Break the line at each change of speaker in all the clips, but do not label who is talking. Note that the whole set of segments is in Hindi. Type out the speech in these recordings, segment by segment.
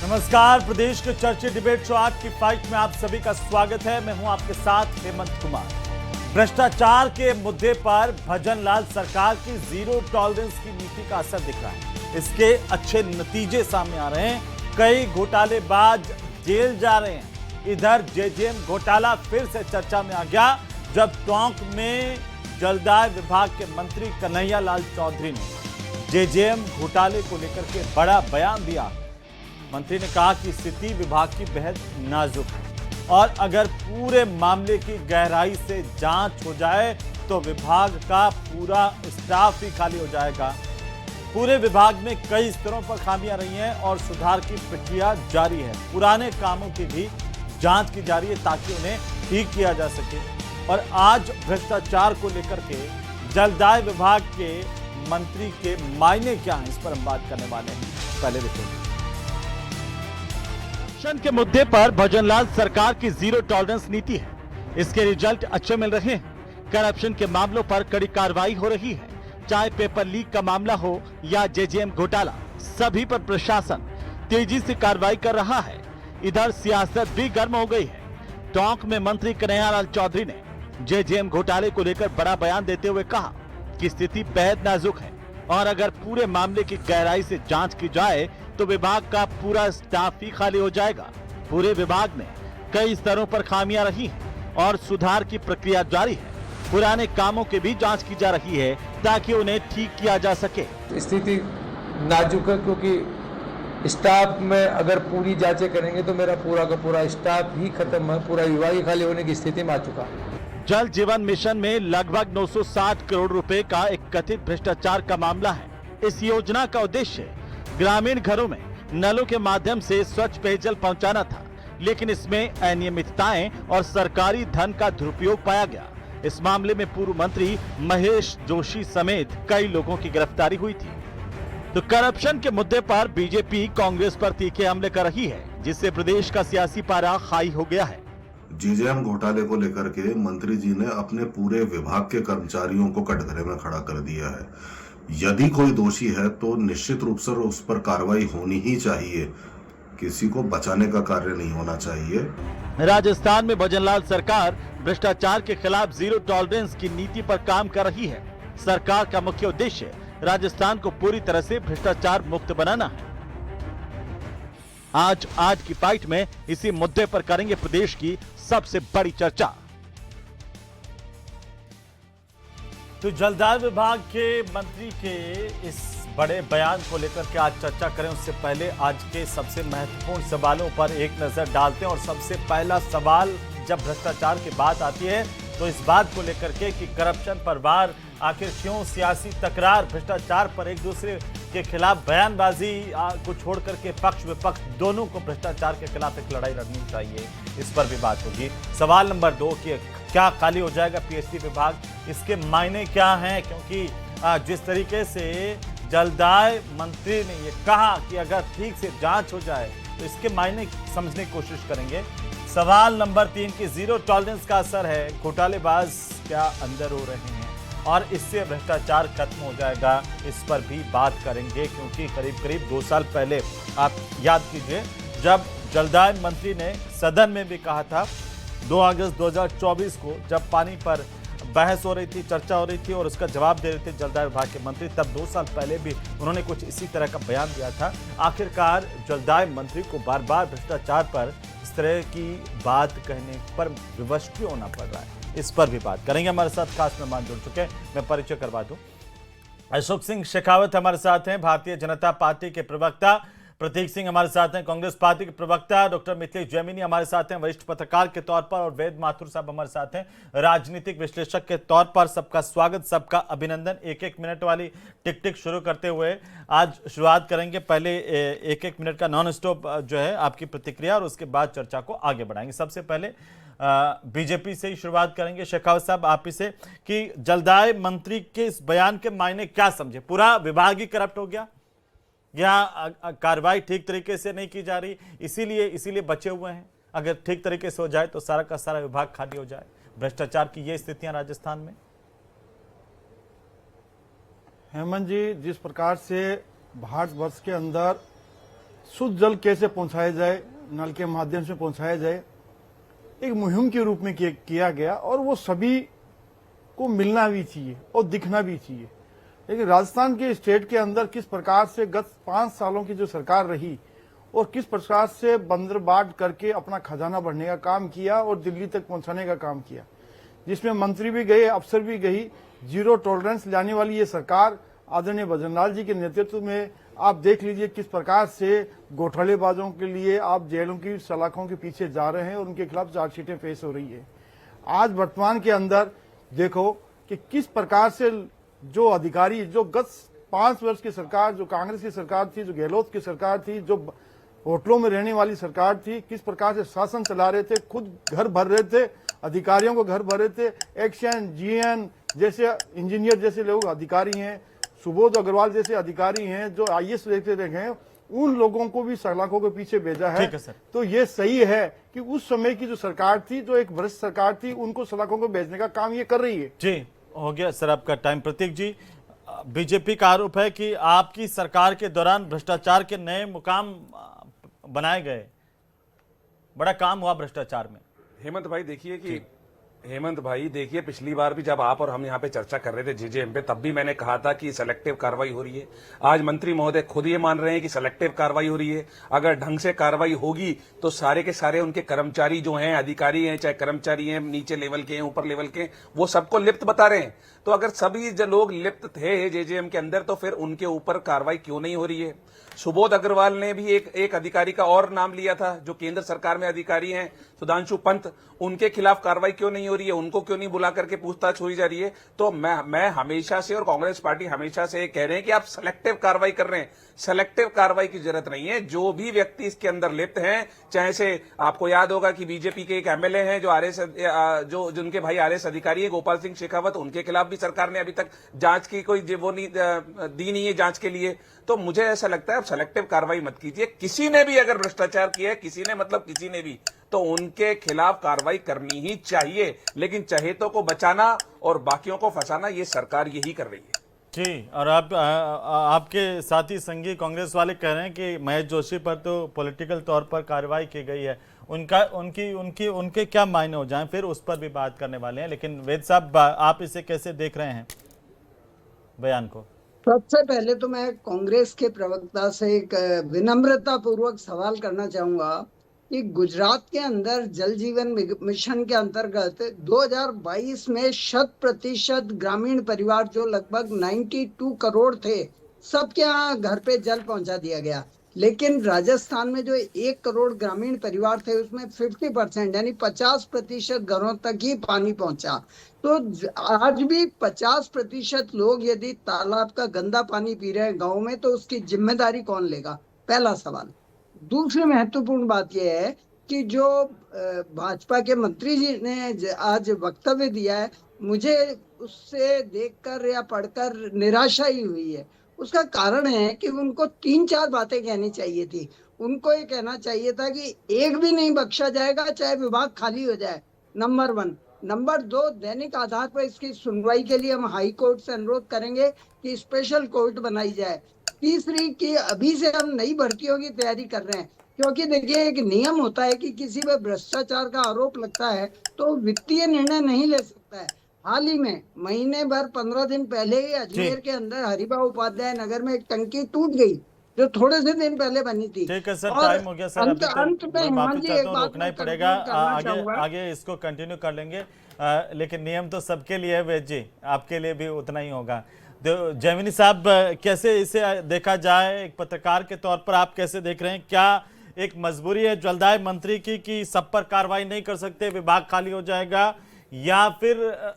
नमस्कार, प्रदेश के चर्चित डिबेट शो आज की फाइट में आप सभी का स्वागत है। मैं हूं आपके साथ हेमंत कुमार। भ्रष्टाचार के मुद्दे पर भजन लाल सरकार की जीरो टॉलरेंस की नीति का असर दिख रहा है। इसके अच्छे नतीजे सामने आ रहे हैं। कई घोटालेबाज जेल जा रहे हैं। इधर जेजेएम घोटाला फिर से चर्चा में आ गया जब टोंक में जलदाय विभाग के मंत्री कन्हैया लाल चौधरी ने जेजेएम घोटाले को लेकर के बड़ा बयान दिया। मंत्री ने कहा कि स्थिति विभाग की बेहद नाजुक है और अगर पूरे मामले की गहराई से जांच हो जाए तो विभाग का पूरा स्टाफ ही खाली हो जाएगा। पूरे विभाग में कई स्तरों पर खामियां रही हैं और सुधार की प्रक्रिया जारी है। पुराने कामों की भी जांच की जा रही है ताकि उन्हें ठीक किया जा सके। और आज भ्रष्टाचार को लेकर के जलदाय विभाग के मंत्री के मायने क्या हैं, इस पर हम बात करने वाले हैं। पहले देखिए, करप्शन के मुद्दे पर भजनलाल सरकार की जीरो टॉलरेंस नीति है। इसके रिजल्ट अच्छे मिल रहे हैं। करप्शन के मामलों पर कड़ी कार्रवाई हो रही है। चाहे पेपर लीक का मामला हो या जेजेएम घोटाला, सभी पर प्रशासन तेजी से कार्रवाई कर रहा है। इधर सियासत भी गर्म हो गई है। टोंक में मंत्री कन्हैया लाल चौधरी ने जेजेएम घोटाले को लेकर बड़ा बयान देते हुए कहा कि स्थिति बेहद नाजुक है और अगर पूरे मामले की गहराई से जांच की जाए तो विभाग का पूरा स्टाफ ही खाली हो जाएगा। पूरे विभाग में कई स्तरों पर खामियां रही हैं और सुधार की प्रक्रिया जारी है। पुराने कामों की भी जांच की जा रही है ताकि उन्हें ठीक किया जा सके।
स्थिति नाजुक है क्योंकि स्टाफ में अगर पूरी जांचें करेंगे तो मेरा पूरा का पूरा स्टाफ ही खत्म है, पूरा विभाग ही खाली होने की स्थिति में आ चुका है।
जल जीवन मिशन में लगभग 960 करोड़ रुपए का एक कथित भ्रष्टाचार का मामला है। इस योजना का उद्देश्य ग्रामीण घरों में नलों के माध्यम से स्वच्छ पेयजल पहुंचाना था, लेकिन इसमें अनियमितताएं और सरकारी धन का दुरुपयोग पाया गया। इस मामले में पूर्व मंत्री महेश जोशी समेत कई लोगों की गिरफ्तारी हुई थी। तो करप्शन के मुद्दे पर बीजेपी कांग्रेस पर तीखे हमले कर रही है, जिससे प्रदेश का सियासी पारा हाई हो गया है।
जेजेएम घोटाले को लेकर के मंत्री जी ने अपने पूरे विभाग के कर्मचारियों को कटघरे में खड़ा कर दिया है। यदि कोई दोषी है तो निश्चित रूप से उस पर कार्रवाई होनी ही चाहिए। किसी को बचाने का कार्य नहीं होना चाहिए।
राजस्थान में भजनलाल सरकार भ्रष्टाचार के खिलाफ जीरो टॉलरेंस की नीति पर काम कर रही है। सरकार का मुख्य उद्देश्य राजस्थान को पूरी तरह से भ्रष्टाचार मुक्त बनाना है। आज की फाइट में इसी मुद्दे पर करेंगे प्रदेश की सबसे बड़ी चर्चा। तो जलदाय विभाग के मंत्री के इस बड़े बयान को लेकर के आज चर्चा करें उससे पहले आज के सबसे महत्वपूर्ण सवालों पर एक नजर डालते हैं। और सबसे पहला सवाल, जब भ्रष्टाचार की बात आती है तो इस बात को लेकर के कि करप्शन पर वार, आखिर क्यों सियासी तकरार, भ्रष्टाचार पर एक दूसरे के खिलाफ बयानबाजी को छोड़ करके पक्ष विपक्ष दोनों को भ्रष्टाचार के खिलाफ एक लड़ाई लड़नी चाहिए, इस पर भी बात होगी। सवाल नंबर 2 कि क्या खाली हो जाएगा पीएचडी विभाग, इसके मायने क्या हैं, क्योंकि जिस तरीके से जलदाय मंत्री ने ये कहा कि अगर ठीक से जांच हो जाए तो इसके मायने समझने की कोशिश करेंगे। सवाल नंबर 3 की जीरो टॉलरेंस का असर है, घोटालेबाज क्या अंदर हो रहे हैं और इससे भ्रष्टाचार खत्म हो जाएगा, इस पर भी बात करेंगे। क्योंकि करीब करीब 2 साल पहले आप याद कीजिए जब जलदाय मंत्री ने सदन में भी कहा था, 2 अगस्त 2024 को जब पानी पर बहस हो रही थी, चर्चा हो रही थी और उसका जवाब दे रहे थे जलदाय विभाग के मंत्री, तब 2 साल पहले भी उन्होंने कुछ इसी तरह का बयान दिया था। आखिरकार जलदाय मंत्री को बार बार भ्रष्टाचार पर इस तरह की बात कहने पर विवश क्यों होना पड़ रहा है, इस पर भी बात करेंगे। हमारे साथ खास मेहमान जुड़ चुके हैं, मैं परिचय करवा दूं। अशोक सिंह शेखावत हमारे साथ हैं, भारतीय जनता पार्टी के प्रवक्ता। प्रतीक सिंह हमारे साथ हैं, कांग्रेस पार्टी के प्रवक्ता। डॉक्टर मिथिलेश जैमिनी हमारे साथ हैं, वरिष्ठ पत्रकार के तौर पर। और वेद माथुर साहब हमारे साथ हैं, राजनीतिक विश्लेषक के तौर पर। सबका स्वागत, सबका अभिनंदन। 1-1 मिनट वाली टिक टिक शुरू करते हुए आज शुरुआत करेंगे। पहले 1-1 मिनट का नॉन स्टॉप जो है आपकी प्रतिक्रिया और उसके बाद चर्चा को आगे बढ़ाएंगे। सबसे पहले बीजेपी से ही शुरुआत करेंगे। शेखावत साहब, आप ही से कि जलदाय मंत्री के इस बयान के मायने क्या समझे? पूरा विभाग ही करप्ट हो गया या कार्रवाई ठीक तरीके से नहीं की जा रही, इसीलिए बचे हुए हैं? अगर ठीक तरीके से हो जाए तो सारा का सारा विभाग खाली हो जाए। भ्रष्टाचार की ये स्थितियां राजस्थान में।
हेमंत जी, जिस प्रकार से भारतवर्ष के अंदर शुद्ध जल कैसे पहुंचाया जाए, नल के माध्यम से पहुंचाया जाए, एक मुहिम के रूप में किया गया और वो सभी को मिलना भी चाहिए और दिखना भी चाहिए। लेकिन राजस्थान के स्टेट के अंदर किस प्रकार से गत 5 सालों की जो सरकार रही और किस प्रकार से बंदरबाट करके अपना खजाना बढ़ने का काम किया और दिल्ली तक पहुंचाने का काम किया, जिसमें मंत्री भी गए, अफसर भी गई, जीरो टॉलरेंस लाने वाली ये सरकार आदरणीय भजनलाल जी के नेतृत्व में आप देख लीजिए किस प्रकार से घोटालेबाजों के लिए आप जेलों की सलाखों के पीछे जा रहे हैं और उनके खिलाफ चार्जशीटें पेश हो रही है। आज वर्तमान के अंदर देखो कि किस प्रकार से जो अधिकारी, जो गत 5 वर्ष की सरकार, जो कांग्रेस की सरकार थी, जो गहलोत की सरकार थी, जो होटलों में रहने वाली सरकार थी, किस प्रकार से शासन चला रहे थे, खुद घर भर रहे थे, अधिकारियों को घर भर रहे थे। एक्शन जीएन जैसे इंजीनियर जैसे लोग अधिकारी हैं, सुबोध अग्रवाल जैसे अधिकारी हैं जो आईएएस लेते रहे हैं, उन लोगों को भी सलाखों के पीछे भेजा है। तो ये सही है कि उस समय की जो सरकार थी, जो एक भ्रष्ट सरकार थी, उनको सलाखों को भेजने का काम ये कर रही है।
जी हो गया सर आपका टाइम। प्रतीक जी, बीजेपी का आरोप है कि आपकी सरकार के दौरान भ्रष्टाचार के नए मुकाम बनाए गए, बड़ा काम हुआ भ्रष्टाचार में।
हेमंत भाई देखिए, पिछली बार भी जब आप और हम यहाँ पे चर्चा कर रहे थे जेजेएम पे, तब भी मैंने कहा था कि सेलेक्टिव कार्रवाई हो रही है। आज मंत्री महोदय खुद ये मान रहे हैं कि सेलेक्टिव कार्रवाई हो रही है। अगर ढंग से कार्रवाई होगी तो सारे के सारे उनके कर्मचारी जो हैं, अधिकारी हैं, चाहे कर्मचारी हैं, नीचे लेवल के हैं, ऊपर लेवल के, वो सबको लिप्त बता रहे हैं। तो अगर सभी जो लोग लिप्त थे जेजेएम के अंदर, तो फिर उनके ऊपर कार्रवाई क्यों नहीं हो रही है? सुबोध अग्रवाल ने भी एक अधिकारी का और नाम लिया था जो केंद्र सरकार में अधिकारी हैं, सुधांशु पंत, उनके खिलाफ कार्रवाई क्यों नहीं हो रही है? उनको क्यों नहीं बुला करके पूछताछ हुई जा रही है? तो मैं हमेशा से और कांग्रेस पार्टी हमेशा से कह रहे हैं कि आप सेलेक्टिव कार्रवाई कर रहे हैं। सेलेक्टिव कार्रवाई की जरूरत नहीं है। जो भी व्यक्ति इसके अंदर लिप्त हैं, चाहे से आपको याद होगा कि बीजेपी के एक एमएलए हैं जो आरएस, जो जिनके भाई आरएस अधिकारी है, गोपाल सिंह शेखावत, उनके खिलाफ भी सरकार ने अभी तक जांच की कोई वो नहीं दी नहीं है जांच के लिए। तो मुझे ऐसा लगता है आप सेलेक्टिव कार्रवाई मत कीजिए। किसी ने भी अगर भ्रष्टाचार किया है, किसी ने मतलब किसी ने भी, तो उनके खिलाफ कार्रवाई करनी ही चाहिए। लेकिन चहेतों को बचाना और बाकियों को फंसाना, ये सरकार यही कर रही है।
जी, और आपके साथी संगी कांग्रेस वाले कह रहे हैं कि महेश जोशी पर तो पॉलिटिकल तौर पर कार्रवाई की गई है। उनके क्या मायने हो जाएं, फिर उस पर भी बात करने वाले हैं। लेकिन वेद साहब, आप इसे कैसे देख रहे हैं बयान को?
सबसे पहले तो मैं कांग्रेस के प्रवक्ता से एक विनम्रता पूर्वक सवाल करना चाहूंगा कि गुजरात के अंदर जल जीवन मिशन के अंतर्गत 2022 में 100% ग्रामीण परिवार, जो लगभग 92 करोड़ थे, सबके यहाँ घर पे जल पहुंचा दिया गया। लेकिन राजस्थान में जो 1 करोड़ ग्रामीण परिवार थे, उसमें 50% यानी 50% घरों तक ही पानी पहुंचा। तो आज भी 50% लोग यदि तालाब का गंदा पानी पी रहे हैं गाँव में, तो उसकी जिम्मेदारी कौन लेगा? पहला सवाल। दूसरी महत्वपूर्ण बात यह है कि जो भाजपा के मंत्री जी ने आज वक्तव्य दिया है, मुझे उससे देखकर या पढ़कर निराशा ही हुई है। उसका कारण है कि उनको 3-4 बातें कहनी चाहिए थी। उनको ये कहना चाहिए था कि एक भी नहीं बख्शा जाएगा, चाहे विभाग खाली हो जाए, नंबर 1। नंबर 2, दैनिक आधार पर इसकी सुनवाई के लिए हम हाई कोर्ट से अनुरोध करेंगे कि स्पेशल कोर्ट बनाई जाए। तीसरी, कि अभी से हम नई भर्तियों की तैयारी कर रहे हैं, क्योंकि देखिए एक नियम होता है कि किसी पर भ्रष्टाचार का आरोप लगता है तो वित्तीय निर्णय नहीं ले सकता है। हाल ही में महीने भर 15 दिन पहले ही अजमेर के अंदर हरिभा उपाध्याय नगर में एक टंकी टूट गई, जो थोड़े से दिन पहले बनी थी।
ठीक है सर, टाइम हो गया सर।
अंत में
माफी चाहता हूं, रोकना ही पड़ेगा। आगे इसको कंटिन्यू कर लेंगे, लेकिन नियम तो सबके लिए है वेद जी, आपके लिए भी उतना ही होगा। तो जैमिनी साहब, कैसे इसे देखा जाए, एक पत्रकार के तौर पर आप कैसे देख रहे हैं? क्या एक मजबूरी है जलदाय मंत्री की कि सब पर कार्रवाई नहीं कर सकते, विभाग खाली हो जाएगा, या फिर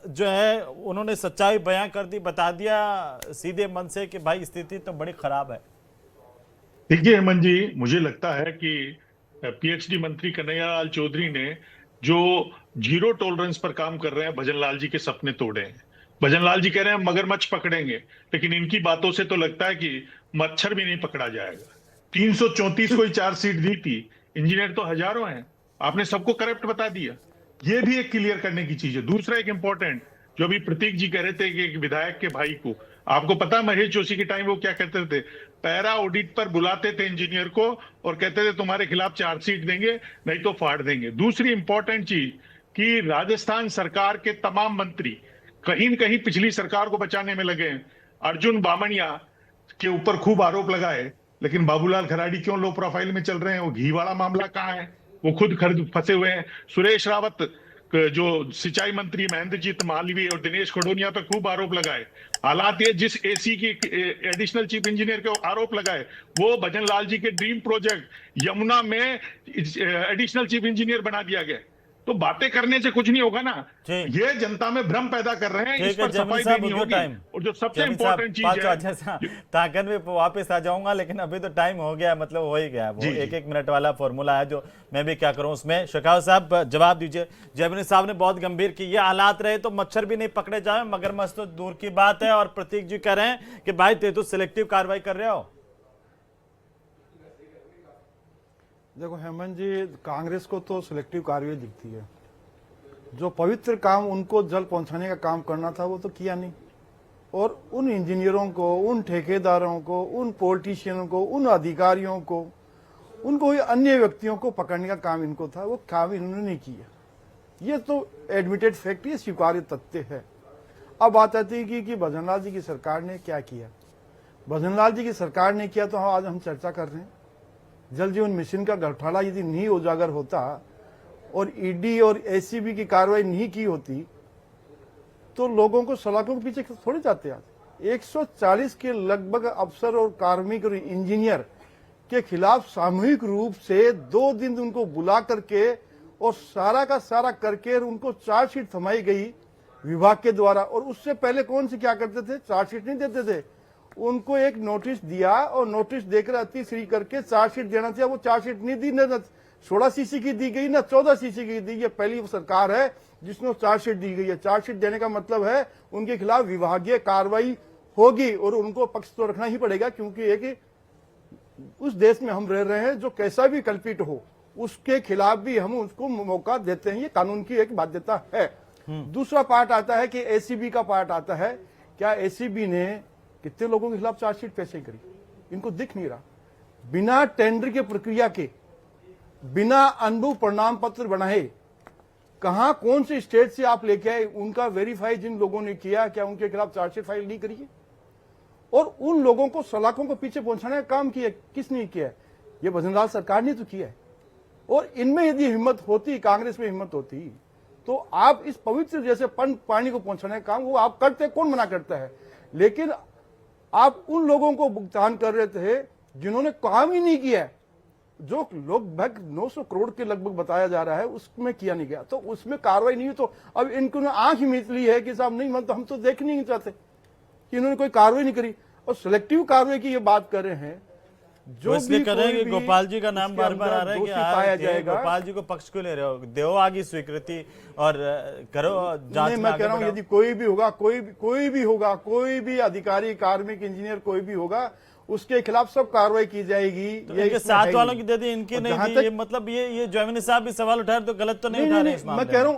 जो है उन्होंने सच्चाई बयां कर दी, बता दिया सीधे मन से कि भाई स्थिति तो बड़ी खराब है?
देखिए हेमंत जी, मुझे लगता है कि पीएचडी मंत्री कन्हैयालाल चौधरी ने जो जीरो टॉलरेंस पर काम कर रहे हैं, भजनलाल जी के सपने तोड़े हैं। भजनलाल जी कह रहे हैं मगरमच्छ पकड़ेंगे, लेकिन इनकी बातों से तो लगता है कि मच्छर भी नहीं पकड़ा जाएगा। 334 कोई चार्जशीट दी थी, इंजीनियर तो हजारों हैं, आपने सबको करप्ट बता दिया। ये भी एक क्लियर करने की चीज है। दूसरा एक इंपॉर्टेंट, जो अभी प्रतीक जी कह रहे थे कि एक विधायक के भाई को, आपको पता है महेश जोशी के टाइम वो क्या कहते थे, पैरा ऑडिट पर बुलाते थे इंजीनियर को और कहते थे तुम्हारे खिलाफ चार्जशीट देंगे नहीं तो फाड़ देंगे। दूसरी इंपॉर्टेंट चीज कि राजस्थान सरकार के तमाम मंत्री कहीं न कहीं पिछली सरकार को बचाने में लगे हैं। अर्जुन बामणिया के ऊपर खूब आरोप लगाए, लेकिन बाबूलाल खराड़ी क्यों लो प्रोफाइल में चल रहे हैं? वो घी वाला मामला कहाँ है? वो खुद फंसे हुए हैं। सुरेश रावत जो सिंचाई मंत्री महेंद्रजीत मालवीय और दिनेश खडोनिया पर खूब आरोप लगाए। हालात ये जिस एसी की एडिशनल चीफ इंजीनियर के आरोप लगाए वो भजन लाल जी के ड्रीम प्रोजेक्ट यमुना में एडिशनल चीफ इंजीनियर बना दिया गया। तो बातें करने से कुछ नहीं होगा ना। ये जनता में भ्रम पैदा कर रहे हैं, इस पर सफाई देनी होगी। और जो सबसे इंपॉर्टेंट चीज है,
ताकन में वापस आ जाऊंगा, लेकिन अभी तो टाइम हो गया, मतलब हो ही गया। वो एक मिनट वाला फॉर्मूला है जो मैं भी क्या करूं उसमें। शेखावत साहब जवाब दीजिए। जयमिनी साहब ने बहुत गंभीर की, ये हालात रहे तो मच्छर भी नहीं पकड़े जाए, मगरमच्छ तो दूर की बात है। और प्रतीक जी कह रहे हैं कि भाई ते तो सिलेक्टिव कार्रवाई कर रहे हो।
देखो हेमंत जी, कांग्रेस को तो सिलेक्टिव कार्रवाई दिखती है। जो पवित्र काम उनको जल पहुंचाने का काम करना था वो तो किया नहीं। और उन इंजीनियरों को, उन ठेकेदारों को, उन पॉलिटिशियनों को, उन अधिकारियों को, उनको अन्य व्यक्तियों को पकड़ने का काम इनको था, वो काम इन्होंने नहीं किया। ये तो एडमिटेड फैक्ट, ये स्वीकार्य तथ्य है। अब बात आती है कि भजनलाल जी की सरकार ने क्या किया। भजनलाल जी की सरकार ने किया तो आज हम चर्चा कर रहे हैं। जल जीवन मिशन का घोटाला यदि नहीं उजागर होता और ईडी और एसीबी की कार्रवाई नहीं की होती तो लोगों को सलाखों के पीछे थोड़े जाते। आज 140 के लगभग अफसर और कार्मिक और इंजीनियर के खिलाफ सामूहिक रूप से 2 दिन उनको बुला करके और सारा का सारा करके उनको चार्जशीट थमाई गई विभाग के द्वारा। और उससे पहले कौन से क्या करते थे? चार्जशीट नहीं देते थे, उनको एक नोटिस दिया और नोटिस देकर अति श्री करके चार्जशीट देना चाहिए। वो चार्जशीट नहीं दी, न 16 सीसी की दी गई, ना 14 सीसी की दी। ये पहली सरकार है जिसने चार्जशीट दी गई है। चार्जशीट देने का मतलब है उनके खिलाफ विभागीय कार्रवाई होगी और उनको पक्ष तो रखना ही पड़ेगा, क्योंकि एक उस देश में हम रह रहे हैं जो कैसा भी कल्पित हो उसके खिलाफ भी हम उसको मौका देते हैं। ये कानून की एक बाध्यता है। दूसरा पार्ट आता है कि एसीबी का पार्ट आता है। क्या एसीबी ने कितने लोगों के खिलाफ चार्जशीट कैसे करी? इनको दिख नहीं रहा। बिना टेंडर के प्रक्रिया के, बिना अनुभव प्रमाण पत्र बनाए, कहां कौन से स्टेट से आप लेके आए, उनका वेरीफाई जिन लोगों ने किया, क्या उनके खिलाफ चार्जशीट फाइल नहीं करी है? और उन लोगों को सलाखों को पीछे पहुंचाने का काम किया किसने किया है? ये भजनलाल सरकार ने तो किया है। और इनमें यदि हिम्मत होती, कांग्रेस में हिम्मत होती, तो आप इस पवित्र जैसे पानी को पहुंचाने का काम वो आप करते, कौन मना करता है? लेकिन आप उन लोगों को भुगतान कर रहे थे जिन्होंने काम ही नहीं किया। जो लगभग 900 करोड़ के लगभग बताया जा रहा है उसमें किया नहीं गया, तो उसमें कार्रवाई नहीं हुई। तो अब इनको आंख ही मीच ली है कि साहब नहीं, मतलब हम तो देख नहीं चाहते कि इन्होंने कोई कार्रवाई नहीं करी। और सिलेक्टिव कार्रवाई की ये बात कर रहे हैं, जो
इसलिए कर रहे हैं कि गोपाल जी का नाम बार बार आ रहा है कि
पाया जाएगा।
गोपाल जी को पक्ष क्यों ले रहे हो? दो आगे स्वीकृति और करो जांच।
मैं कह रहा हूं यदि कोई भी होगा, कोई भी अधिकारी, कार्मिक, इंजीनियर कोई भी होगा, उसके खिलाफ सब कार्रवाई की जाएगी।
तो ये साथ वालों की दे दी, इनकी नहीं दी। ये मतलब ये जयमिनी साहब भी सवाल उठा रहे तो गलत तो नहीं उठा रहे इस मामले में?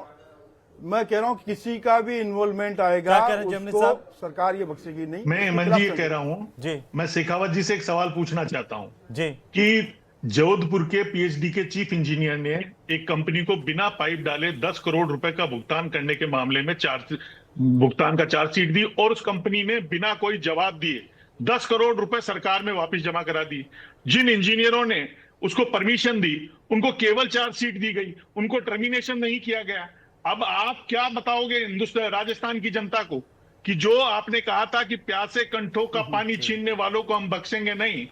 मैं कह रहा हूं किसी का भी इन्वॉल्वमेंट आएगा उसको सरकार ये बख्शेगी नहीं।
मैं हेमंत जी कह रहा हूं जी, मैं शेखावत जी से एक सवाल पूछना चाहता हूं
जी कि
जोधपुर के पीएचडी के चीफ इंजीनियर ने एक कंपनी को बिना पाइप डाले 10 करोड़ रुपए का भुगतान करने के मामले में भुगतान का चार्जशीट दी और उस कंपनी ने बिना कोई जवाब दिए 10 करोड़ रुपए सरकार में वापस जमा करा दी। जिन इंजीनियरों ने उसको परमिशन दी उनको केवल चार्जशीट दी गई, उनको टर्मिनेशन नहीं किया गया। अब आप क्या बताओगे हिंदुस्तान, राजस्थान की जनता को कि जो आपने कहा था कि प्यासे कंठों का पानी छीनने वालों को हम बख्शेंगे नहीं?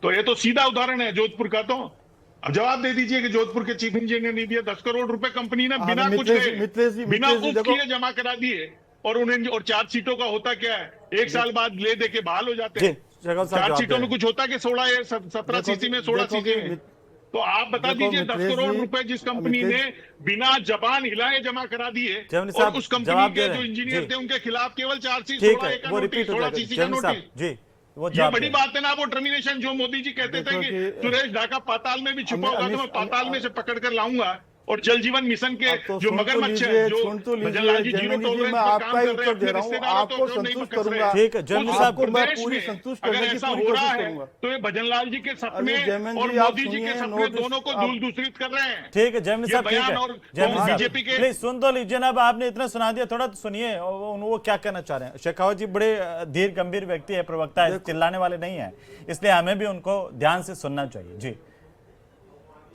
तो ये तो सीधा उदाहरण है जोधपुर का। तो अब जवाब दे दीजिए कि जोधपुर के चीफ इंजीनियर ने दिया 10 करोड़ रुपए कंपनी ने बिना कुछ बिना कुछ किए जमा करा दिए। और उन्हें और चार्जशीटों का होता क्या है, 1 साल बाद ले दे के बहाल हो जाते हैं। चार्जशीटों में कुछ होता है कि 16 या 17 सीसी में 16 सीसी में। तो आप बता दीजिए 10 करोड़ रुपए जिस कंपनी ने बिना जबान हिलाए जमा करा दिए और उस कंपनी के जो इंजीनियर थे उनके खिलाफ केवल 4 सीसी 16 सीसी का नोटिस। ये बड़ी बात है ना। वो टर्मिनेशन जो मोदी जी कहते थे कि सुरेश ढाका पाताल में भी छुपा होगा तो मैं पाताल में से पकड़ कर लाऊंगा और जल जीवन मिशन के
अब तो
जो
सुन तो
मगरमच्छ
लीजिए,
है, जो
सुन तो लीजिए,
भजनलाल जी जीरो
जयमनी जी,
टॉलरेंस
मैं
पर
आपका
काम
ही
कर रहे हैं,
उत्तर दे
अपने
रहा हूँ,
रिश्तेदारों
आपको
तो नहीं
संतुष्ट
बकस रहे
करूंगा।
हैं।
ठीक है, जयमनी
उस
साहब,
आपको मैं
प्रदेश
पूरी
में
संतुष्ट
अगर
करने की
ऐसा
पूरी
हो रहा
कोशिश
है
करूंगा।
तो ये भजनलाल जी के सपने
जयमन
और
जी, आप
मोदी जी के
सुनिए,
सपने
नोटिस
दोनों को
आप-
दूषित कर रहे हैं।
ठीक है जयमनी
ये
साहब, ठीक
बयान
है
और
जयमनी साहब,
बीजेपी के
प्लीज सुन तो लीजिए ना। अब आपने इतना सुना दिया, थोड़ा तो सुनिए वो क्या कहना चाह रहे हैं। शेखावत जी बड़े धीर गंभीर व्यक्ति है, प्रवक्ता है, चिल्लाने वाले नहीं है, इसलिए हमें भी उनको ध्यान से सुनना चाहिए। जी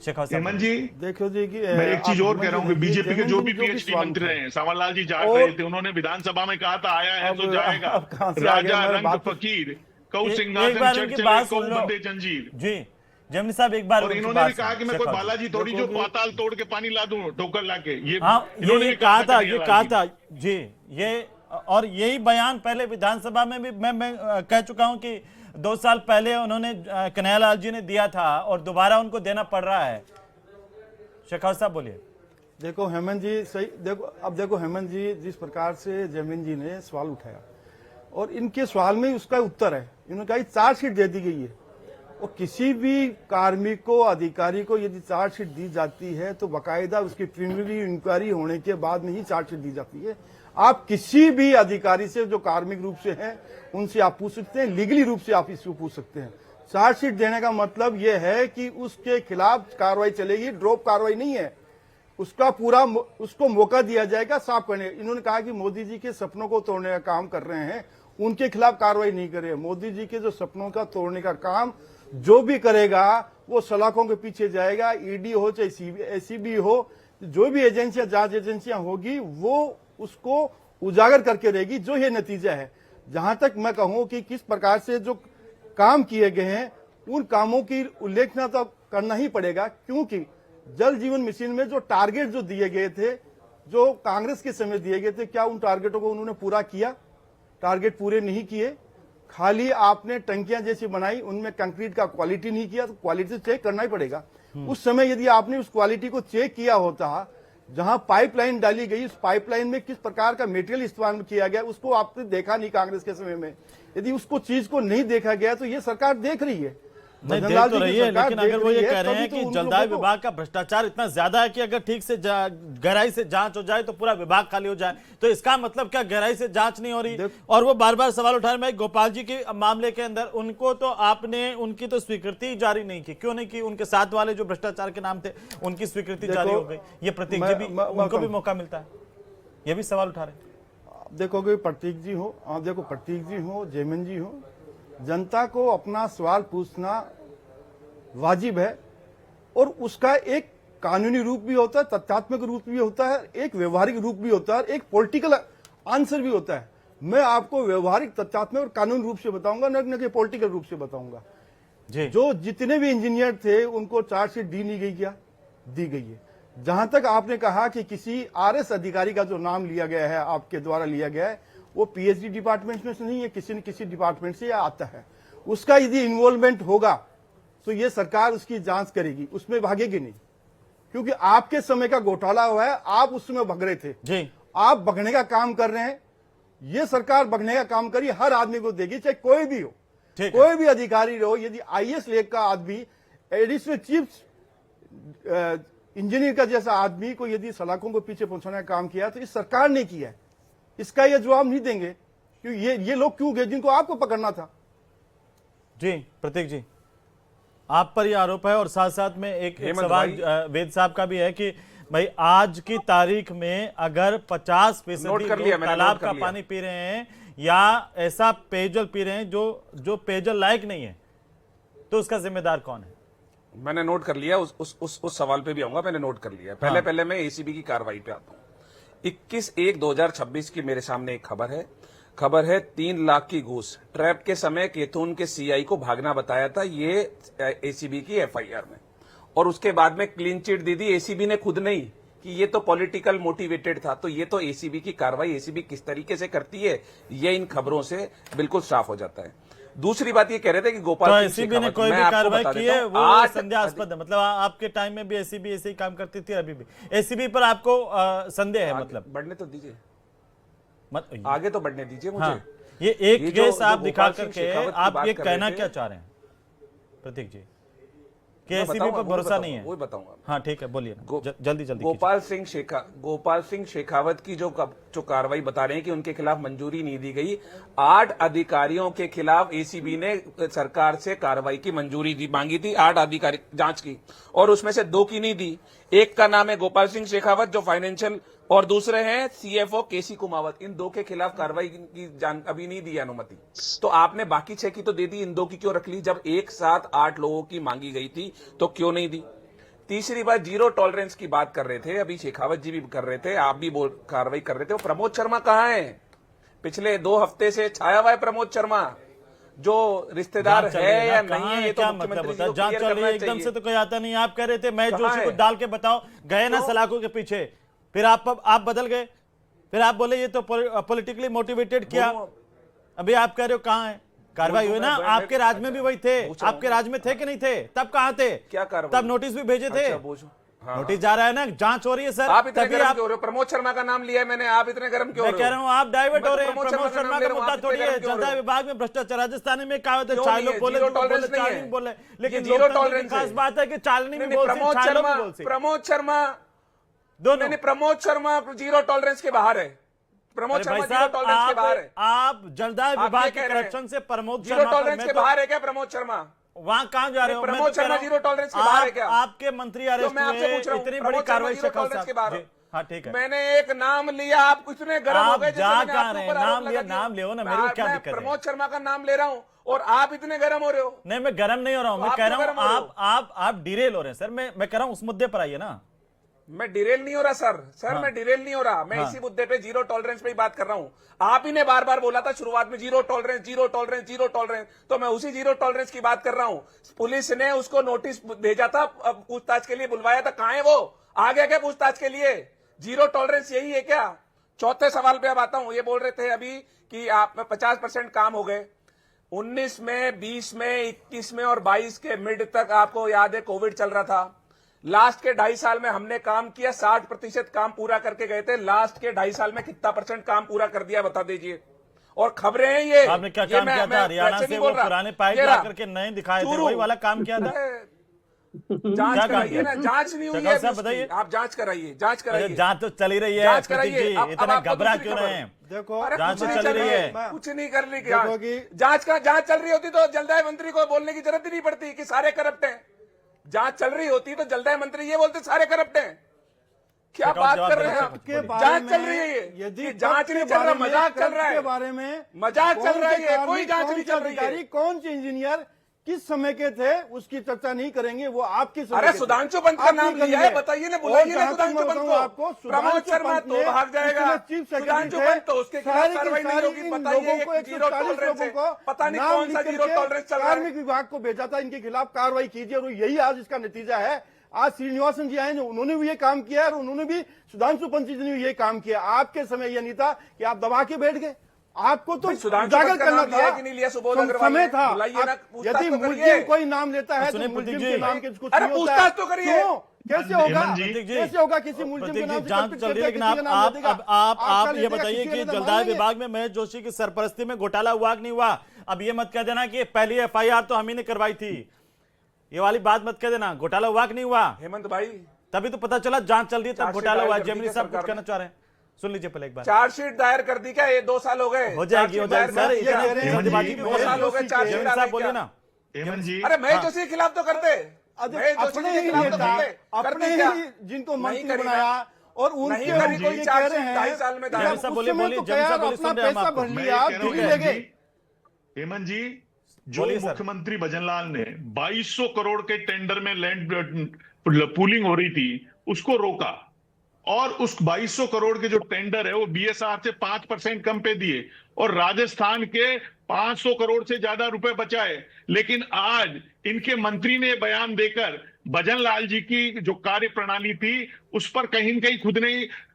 शेखावत साहब,
हेमंत जी,
देखो जी कि
मैं एक चीज और कह रहा हूँ कि बीजेपी के जो भी
जो कि
पीएचडी
सवाल
मंत्री
उठाए।
रहे हैं, सावरलाल जी जाट
और-
रहे थे, उन्होंने विधानसभा में कहा था आया है तो जाएगा।
अब कहाँ से आ गया?
राजा
मैं
रंग
बात तो-
फकीर कऊ
एक
सिंहासन
बार
चढ़
उनकी
चले
बात
कऊ
सुन लो।
बंदे जंजीर।
जी जयमनी साहब, एक बार
और
उनकी
इन्होंने
बात
भी कहा
सुनो,
कि मैं कोई
शेखावत जी।
बालाजी थोड़ी जो
देखो कि-
पाताल तोड़ के पानी ला दूं ठोकर लाके, ये
हाँ
इन्होंने
ये
भी
कहा था, ये
कन्हैया
कहा
लाल
था जी। ये और यही बयान पहले विधानसभा में भी मैं कह चुका हूं कि 2 साल पहले उन्होंने कन्हैयालाल जी ने दिया था और दोबारा उनको देना पड़ रहा है। शेखावत साहब बोलिए।
देखो हेमंत जी, सही देखो, अब देखो हेमंत जी, जिस प्रकार से जयमन जी ने सवाल उठाया और इनके सवाल में उसका उत्तर है। इन्होंने कहा चार्जशीट दे दी गई है और किसी भी कार्मिक को, अधिकारी को यदि चार्जशीट दी जाती है तो बाकायदा उसकी प्रिलिमिनरी इंक्वायरी होने के बाद में ही चार्जशीट दी जाती है। आप किसी भी अधिकारी से जो कार्मिक रूप से हैं उनसे आप पूछ सकते हैं, लीगली रूप से आप इसको पूछ सकते हैं। चार्जशीट देने का मतलब यह है कि उसके खिलाफ कार्रवाई चलेगी, ड्रॉप कार्रवाई नहीं है। उसका पूरा उसको मौका दिया जाएगा साफ करने। इन्होंने कहा कि मोदी जी के सपनों को तोड़ने का काम कर रहे हैं, उनके खिलाफ कार्रवाई नहीं करे। मोदी जी के जो सपनों का तोड़ने का काम जो भी करेगा वो सलाखों के पीछे जाएगा। ईडी हो चाहे एसीबी हो, जो भी एजेंसियां, जांच एजेंसियां होगी, वो उसको उजागर करके रहेगी। जो ये नतीजा है, जहां तक मैं कहूं कि किस प्रकार से जो काम किए गए हैं उन कामों की उल्लेखना तो करना ही पड़ेगा, क्योंकि जल जीवन मिशन में जो टारगेट जो दिए गए थे, जो कांग्रेस के समय दिए गए थे, क्या उन टारगेटों को उन्होंने पूरा किया? टारगेट पूरे नहीं किए। खाली आपने टंकियां जैसी बनाई, उनमें कंक्रीट का क्वालिटी नहीं किया, तो क्वालिटी चेक करना ही पड़ेगा। उस समय यदि आपने उस क्वालिटी को चेक किया होता, जहां पाइपलाइन डाली गई, उस पाइपलाइन में किस प्रकार का मटेरियल इस्तेमाल किया गया, उसको आपने देखा नहीं कांग्रेस के समय में। यदि उसको चीज को नहीं देखा गया तो ये सरकार देख रही है,
नहीं देख
भजनलाल
तो
जी की
रही है,
सरकार
लेकिन अगर
देख
वो ये
रही है,
कह रहे
तभी
हैं
तो
कि
उन
जलदाय
लोगों को-
विभाग का भ्रष्टाचार इतना ज्यादा है कि अगर ठीक से गहराई से जांच हो जाए तो पूरा विभाग खाली हो जाए, तो इसका मतलब क्या गहराई से जांच नहीं हो रही? और वो बार बार सवाल उठा रहे हैं। गोपाल जी के मामले के अंदर उनको तो आपने उनकी तो स्वीकृति जारी नहीं की, क्यों नहीं की? उनके साथ वाले जो भ्रष्टाचार के नाम थे उनकी स्वीकृति जारी हो गई। ये प्रतीक जी भी, उनको भी मौका मिलता है, ये भी सवाल उठा रहे हैं।
आप देखोगे प्रतीक जी हो, आप देखो प्रतीक जी हो, जयमन जी हो, जनता को अपना सवाल पूछना वाजिब है और उसका एक कानूनी रूप भी होता है, तथ्यात्मक रूप भी होता है, एक व्यवहारिक रूप भी होता है, एक पॉलिटिकल आंसर भी होता है। मैं आपको व्यवहारिक, तथ्यात्मक और कानूनी रूप से बताऊंगा, न कि पॉलिटिकल रूप से बताऊंगा।
जी
जो जितने भी इंजीनियर थे उनको चार्जशीट दी नहीं गई, क्या दी गई है। जहां तक आपने कहा कि किसी आरएस अधिकारी का जो नाम लिया गया है, आपके द्वारा लिया गया है, वो पीएचडी डिपार्टमेंट में से नहीं है, किसी न किसी डिपार्टमेंट से आता है। उसका यदि इन्वॉल्वमेंट होगा तो ये सरकार उसकी जांच करेगी, उसमें भागेगी नहीं, क्योंकि आपके समय का घोटाला हुआ है, आप उस समय भग रहे थे
जी,
आप भगने का काम कर रहे हैं। ये सरकार भगने का काम करी, हर आदमी को देगी, चाहे कोई भी हो,
ठीक है।
कोई भी अधिकारी हो। यदि आईएएस लेग का आदमी, एडिशनल चीफ इंजीनियर का जैसा आदमी को यदि सलाखों को पीछे पहुंचाने का काम किया तो इस सरकार ने किया है, इसका ये जवाब नहीं देंगे। क्योंकि ये लोग क्यों गए जिनको आपको पकड़ना था।
जी प्रतीक जी, आप पर यह आरोप है और साथ साथ में एक सवाल वेद साहब का भी है कि भाई आज की तारीख में अगर 50% तालाब का पानी पी रहे हैं या ऐसा पेयजल पी रहे हैं जो पेयजल लायक नहीं है, तो उसका जिम्मेदार कौन है?
मैंने नोट कर लिया, उस सवाल पे भी आऊंगा, मैंने नोट कर लिया। पहले मैं एसीबी की कार्रवाई पे आता हूं। 21/1/2026 की मेरे सामने एक खबर है 3 लाख की घूस ट्रैप के समय केथून के सीआई को भागना बताया था, ये एसीबी की एफआईआर में, और उसके बाद में क्लीन चिट दी थी एसीबी ने खुद नहीं कि ये तो पॉलिटिकल मोटिवेटेड था। तो ये तो एसीबी की कार्रवाई एसीबी किस तरीके से करती है ये इन खबरों से बिल्कुल साफ हो जाता है। दूसरी बात ये कह रहे थे कि गोपाल
तो एसीबी ने कोई भी कार्रवाई की है वो संदेहास्पद है, मतलब आपके टाइम में भी एसीबी ऐसे ही काम करती थी, अभी भी एसीबी पर आपको संदेह है? मतलब
बढ़ने तो दीजिए, आगे तो बढ़ने दीजिए मुझे।
हाँ, ये एक केस आप दिखा करके आप ये कहना क्या चाह रहे हैं प्रतीक जी? कि एसीबी पर भरोसा नहीं है?
वही बताऊंगा।
हाँ ठीक है, बोलिए ना, जल्दी जल्दी
गोपाल सिंह शेखावत की जो कार्रवाई बता रहे हैं कि उनके खिलाफ मंजूरी नहीं दी गई। 8 अधिकारियों के खिलाफ एसीबी ने सरकार से कार्रवाई की मंजूरी मांगी थी, 8 अधिकारी जांच की, और उसमें से 2 की नहीं दी। एक का नाम है गोपाल सिंह शेखावत जो फाइनेंशियल, और दूसरे हैं सीएफओ केसी कुमावत। इन 2 के खिलाफ कार्रवाई की अभी नहीं दी अनुमति। तो आपने बाकी 6 की तो दे दी, इन 2 की क्यों रख ली? जब एक साथ 8 लोगों की मांगी गई थी तो क्यों नहीं दी? तीसरी बात, जीरो टॉलरेंस की बात कर रहे थे, अभी शेखावत जी भी कर रहे थे, आप भी कार्रवाई कर रहे थे। वो प्रमोद शर्मा कहाँ है? पिछले 2 हफ्ते से छाया हुआ है प्रमोद शर्मा, जो रिश्तेदार है या नहीं है ये तो मुख्यमंत्री जी को
जांच
क्लियर
चल रही
करना
है, एकदम
चाहिए।
से तो कोई आता नहीं। आप कह रहे थे मैं जोशी
है?
को डाल के बताओ, गए ना
तो-
सलाखों के पीछे, फिर आप बदल गए, फिर आप बोले ये तो पॉलिटिकली मोटिवेटेड किया। अभी आप कह रहे हो कहाँ है कार्रवाई हुई? ना आपके राज में भी वही थे, आपके राज में थे कि नहीं थे? तब कहाँ थे?
क्या कार्रवाई?
तब नोटिस भी भेजे थे।
हाँ,
नोटिस जा रहा है ना, जांच हो रही है सर।
आप इतने
तभी
गर्म क्यों हो रहे हो? प्रमोद शर्मा का नाम लिया है मैंने, आप इतने गर्म क्यों हो
मैं
रहे हो?
कह रहा हूँ आप डाइवर्ट
मैं
हो
तो
रहे हैं। प्रमोद शर्मा का
नाम
मुद्दा
ले रहा
थोड़ी
हूँ,
है।
आप इतने
जनता
गर्म क्यों
विभाग में भ्रष्टाचार, राजस्थान में कहावत है,
क्यों
चार
नहीं
लोग
है?
बोले
जीरो
तो बोले,
टॉलरेंस नहीं
चार
है।
नहीं बोले,
ये
लेकिन
जीरो
लोकतंत्र की
टॉलरेंस
खास
है।
बात है कि चालनी भी
नहीं,
बोल सकते,
प्रमोद
चालों
शर्मा,
भी बोल सकते।
दोनों। प्रमोद शर्मा जीरो टॉलरेंस के बाहर है। प्रमोद
अरे
शर्मा
भाई
जीरो
साहब,
टॉलरेंस के बाहर है।
आप जलदाय
आप
विभाग
ये
के
कह रहे हैं।
करप्शन से प्रमोद
जीरो
शर्मा पर
टॉलरेंस
मैं
के
तो-
बाहर है क्या प्रमोद शर्मा?
वहां कहां जा रहे हो?
प्रमोद शर्मा जीरो टॉलरेंस के बाहर है क्या?
आपके मंत्री अरेस्ट
मैं आपसे पूछ रहा
हुए,
हूं,
इतनी बड़ी
प्रमोद शर्मा
कार्रवाई
जीरो
शेखावत
टॉलरेंस के
साहब
बाहर।
जी, हाँ ठीक है।
मैंने एक नाम लिया, आप इतने गर्म हो
आप
गए जैसे
जा
मैंने
कहाँ
आपके
रहे हैं?
ऊपर आरोप
नाम
लगा
लिया,
दिया।
नाम लियो ना, मेरे को क्या
मैं
दिक्कत है?
प्रमोद शर्मा का नाम ले रहा हूं और आप इतने गर्म हो रहे हो।
नहीं, मैं गर्म नहीं हो रहा हूं, मैं
आप
कह
क्यों
रहा
गर्म हो रहे
हूं आप डिरेल हो रहे हैं सर। मैं कह रहा हूं उस मुद्दे पर आइए ना।
मैं डिरेल नहीं हो रहा सर,
हाँ।
मैं डिरेल नहीं हो रहा, मैं
हाँ।
इसी मुद्दे पे जीरो टॉलरेंस पे ही बात कर रहा हूं। आप ही ने बार बार बोला था शुरुआत में zero tolerance, zero tolerance, zero tolerance, तो मैं उसी जीरो टॉलरेंस की बात कर रहा हूं। पुलिस ने उसको नोटिस भेजा था, पूछताछ के लिए बुलवाया था, कहां है वो? आ गया क्या पूछताछ के लिए? जीरो टॉलरेंस यही है क्या? चौथे सवाल पे अब आता हूं। ये बोल रहे थे अभी कि आप में 50% काम हो गए। 19 में, 20 में, 21 में और 22 के मिड तक आपको याद है कोविड चल रहा था। लास्ट के 2.5 साल में हमने काम किया, 60% काम पूरा करके गए थे। लास्ट के 2.5 साल में कितना % काम पूरा कर दिया बता दीजिए। और खबरें हैं ये।
आपने क्या
ये
काम किया था? हरियाणा से वो पुराने पाइप ला करके नए दिखाए थे, वही वाला काम किया था?
जांच कराइए ना, जांच नहीं हुई है।
बताइए,
आप जांच कराइए, जांच कराइए।
जांच तो चल ही रही है
जांच
प्रतीक
कराइए।
जी,
अब
इतने
आपको
घबरा
दूसरी
क्यों
खबर।
रहे हैं?
देखो,
अरे
जांच
कुछ
तो
नहीं
चल
चल
रही
रही
है।
है, कुछ नहीं कर रही।
देखो कि-
जांच चल रही होती तो जलदाय मंत्री को बोलने की जरूरत ही नहीं पड़ती कि सारे करप्ट हैं। जांच चल रही होती तो जलदाय मंत्री ये बोलते सारे करप्ट हैं। क्या बात कर रहे हैं आप?
के बारे
जांच
में
चल रही है ये।
यदि
ये जांच नहीं चल रहा, मजाक चल रहा
के
है।
बारे में
मजाक चल
कौन
रहा
से
है ये, कोई
कार्मिक,
जांच
कौन
नहीं
से
चल रही है।
अधिकारी, कौन से इंजीनियर किस समय के थे उसकी चर्चा नहीं करेंगे, वो आपकी समय
अरे
के थे।
सुधांशु पंत का
आप
नाम
नहीं
लिया है,
करेंगे।
बताइए ना,
और
बुलाइए ना
जहाँ तक
सुधांशु
मैं
पंत
बताऊं
को।
आपको,
प्रमोद
सुधांशु
शर्मा
पंत
तो
ने
भाग जाएगा।
उसके चीफ सेक्रेटरी
सुधांशु
थे,
पंत तो उसके खिलाफ
सारी की
कार्रवाई नहीं
सारी
होगी।
इन
बताइए
लोगों को,
एक जीरो
140
टॉलरेंस
लोगों
है,
को
पता नहीं
नाम
कौन सा
लिख
जीरो
करके
टॉलरेंस चल रहा
कार्मिक
है।
विभाग को भेजा था, इनके खिलाफ कार्रवाई कीजिए, और यही आज इसका नतीजा है। आज श्रीनिवासन जी आए, उन्होंने भी ये काम किया है, और उन्होंने भी सुधांशु पंत जी ने भी ये काम किया। आपके समय यह नहीं था कि आप दबा के बैठ गए, आपको तो
सुधांशु
उजागर
पंत का
करना
नाम लिया
था
कि नहीं लिया सुबोध अग्रवाल
समय
ने?
था।
बुलाइए ना,
आप-
पूछताछ
यदि
तो करिए।
मुलजिम कोई नाम लेता है तो
सुनिए
मुलजिम
प्रतीक
के
जी।
नाम के कुछ
अरे
नहीं होता
पूछताछ
है।
तो करिए।
क्यों? कैसे होगा?
हेमंत जी।
कैसे होगा? किसी मुलजिम के
प्रतीक
नाम
जी,
से
जांच
कल्पित
चल रही है,
करके
लेकिन
किसी का नाम
आप
ले देगा?
आप
आपका ले
ये
देगा,
बताइए
किसी
कि
का नाम
जलदाय
लेंगे?
विभाग में महेश जोशी की सरपरस्ती में घोटाला हुआ कि नहीं हुआ? अब ये मत कह देना कि पहली FIR तो हम ही ने करवाई थी, ये वाली बात मत कह देना। घोटाला हुआ कि नहीं हुआ?
हेमंत भाई,
तभी तो पता चला जांच चल रही है, तब
चार्जशीट
घोटाला हुआ।
दायर कर दी
जेमिनी
क्या
साहब कुछ
सरकार
कहना
ने?
चाह रहे हैं, सुन लीजिए पहले एक बार।
चार्जशीट दायर कर दी क्या? ये 2 साल हो गए।
हो जाएगी, हो जाएगी सर,
ये कह रहे हैं,
जल्दबाजी की
2 साल हो गए, चार्जशीट
जेमिनी
डाले
साहब बोलिए
क्या?
ना।
हेमंत जी,
अरे महेश जोशी के खिलाफ तो करते, महेश जोशी
अपने
के
ही
खिलाफ तो
नेता,
करते,
अपने
करते क्या?
ही जिनको
नहीं
मंत्री
करी
बनाया, और
नहीं
उनके
करी
उनको
कोई
ये कह
चार्जशीट
रहे हैं
2.5 साल में
कि
दायर।
आप
जेमिनी साहब
उस
बोलिए,
समय
बोलिए,
तो
जेमिनी साहब
यार
बोलिए,
अपना
सुन रहे हैं हम
पैसा
आपको।
भर
मैं
लिया,
ये
आप
कह रहा
क्यों
हूं
नहीं ले गए?
हेमंत जी, जो
बोलिए सर।
मुख्यमंत्री भजनलाल ने 2200 करोड़ के टेंडर में लैंड पूलिंग हो रही थी, उसको रोका, और उस 2200 करोड़ के जो टेंडर है वो BSR से 5% कम पे दिए, और राजस्थान के 500 करोड़ से ज्यादा रुपए बचाए। लेकिन आज इनके मंत्री ने बयान देकर भजनलाल जी की जो कार्य प्रणाली थी उस पर कहीं न कहीं खुद ने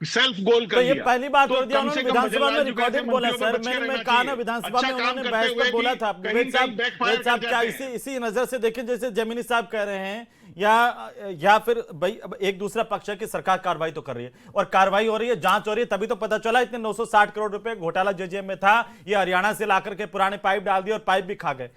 सेल्फ गोल कर
तो ये
लिया।
पहली बात
तो
कर दिया
कम से
उन्होंने,
कम
विधानसभा में
भजनलाल जी को ऐसे
रिकॉर्डेड बोला
मंत्रियों
सर।
से बच के
मैंने
रहना
कहा ना,
चाहिए।
विधानसभा
अच्छा
में
काम
उन्होंने
करते
बहस
हुए
पर बोला
भी
था।
कहीं
वेद
न
साहब,
कहीं backfire
वेद साहब
कर
क्या
जाते हैं।
इसी नजर से देखें जैसे जेमिनी साहब कह रहे हैं, या फिर भाई अब एक दूसरा पक्ष है कि सरकार कार्रवाई तो कर रही है, और कार्रवाई हो रही है, जांच हो रही है, तभी तो पता चला इतने 960 करोड़ रुपए घोटाला JJM में था। ये हरियाणा से लाकर के पुराने पाइप डाल दिए और पाइप भी खा गए।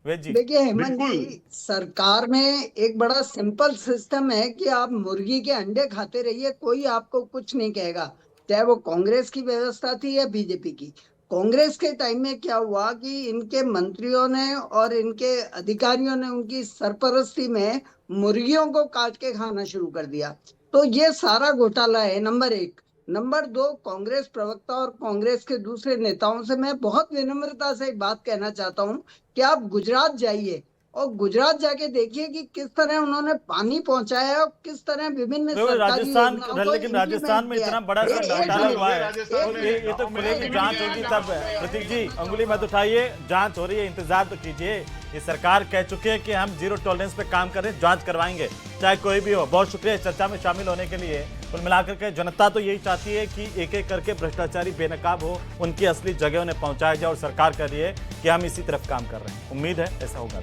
वेद जी।
देखिए हेमंत
बिल्कुल।
जी, सरकार में एक बड़ा सिंपल सिस्टम है कि आप मुर्गी के अंडे खाते रहिए, कोई आपको कुछ नहीं कहेगा, चाहे वो कांग्रेस की व्यवस्था थी या बीजेपी की। कांग्रेस के टाइम में क्या हुआ कि इनके मंत्रियों ने और इनके अधिकारियों ने उनकी सरपरस्ती में मुर्गियों को काट के खाना शुरू कर दिया। तो ये सारा घोटाला है, नंबर एक। नंबर दो, कांग्रेस प्रवक्ता और कांग्रेस के दूसरे नेताओं से मैं बहुत विनम्रता से एक बात कहना चाहता हूं कि आप गुजरात जाइए और गुजरात जाके देखिए कि किस तरह उन्होंने पानी पहुंचाया है और किस तरह विभिन्न
तो
सरकारी
राजस्थान,
योजनाओं को
लेकिन राजस्थान में
implement किया
इतना
है।
बड़ा सा
एक
घोटाला
मिनट,
हुआ है,
राजस्थान में
ये तो खुलेगी, जांच होगी तब। प्रतीक जी उंगली मत उठाइए, जांच हो रही है, इंतजार तो कीजिए। ये सरकार कह चुके हैं कि हम जीरो टॉलरेंस पे काम कर रहे हैं, जांच करवाएंगे चाहे कोई भी हो। बहुत शुक्रिया इस चर्चा में शामिल होने के लिए। कुल मिलाकर के जनता तो यही चाहती है कि एक एक करके भ्रष्टाचारी बेनकाब हो, उनकी असली जगह उन्हें पहुंचाया जाए, और सरकार कह रही है कि हम इसी तरफ काम कर रहे हैं। उम्मीद है ऐसा होगा।